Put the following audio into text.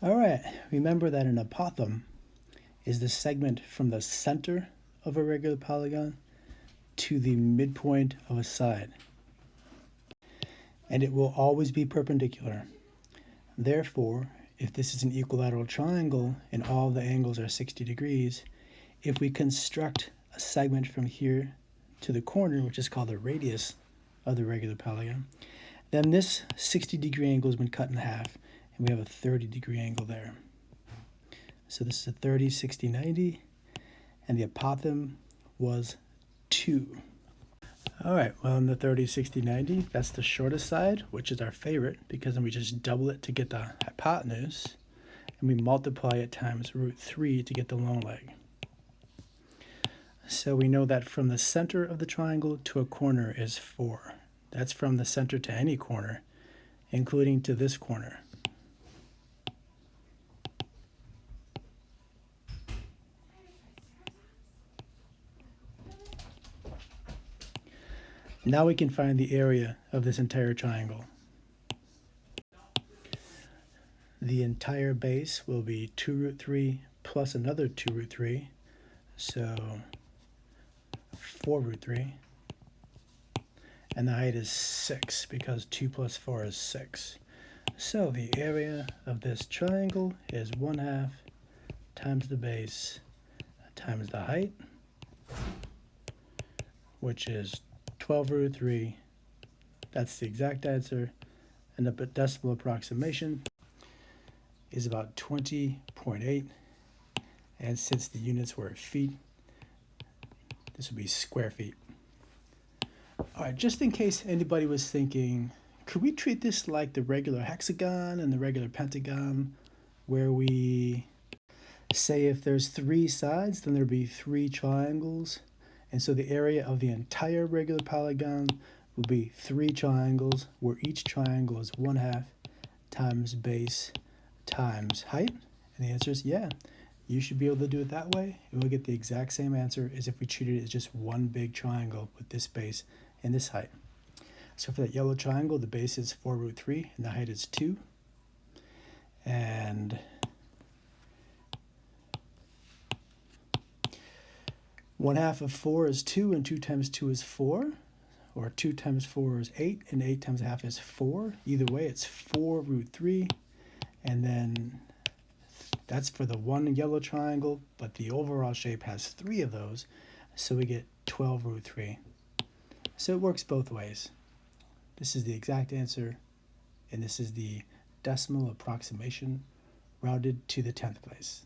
All right, remember that an apothem is the segment from the center of a regular polygon to the midpoint of a side, and it will always be perpendicular. Therefore, if this is an equilateral triangle and all the angles are 60 degrees, if we construct a segment from here to the corner, which is called the radius of the regular polygon, then this 60-degree angle has been cut in half, and we have a 30-degree angle there. So this is a 30, 60, 90, and the apothem was 2. All right, well, in the 30, 60, 90, that's the shortest side, which is our favorite, because then we just double it to get the hypotenuse, and we multiply it times root 3 to get the long leg. So we know that from the center of the triangle to a corner is 4. That's from the center to any corner, including to this corner. Now we can find the area of this entire triangle. The entire base will be 2 root 3 plus another 2 root 3, so 4 root 3. And the height is 6 because 2 plus 4 is 6. So the area of this triangle is 1/2 times the base times the height, which is 12 root 3. That's the exact answer, and the decimal approximation is about 20.8. And since the units were feet, this would be square feet. All right, just in case anybody was thinking, could we treat this like the regular hexagon and the regular pentagon, where we say if there's 3 sides, then there'd be 3 triangles, and so the area of the entire regular polygon will be 3 triangles, where each triangle is 1/2 times base times height? And the answer is yeah. You should be able to do it that way, and we'll get the exact same answer as if we treated it as just one big triangle with this base and this height. So for that yellow triangle, the base is 4 root 3 and the height is 2. And 1/2 of 4 is 2, and 2 times 2 is 4. Or 2 times 4 is 8, and 8 times 1/2 is 4. Either way, it's 4 root 3. And then that's for the one yellow triangle, but the overall shape has 3 of those, so we get 12 root 3. So it works both ways. This is the exact answer, and this is the decimal approximation rounded to the 10th place.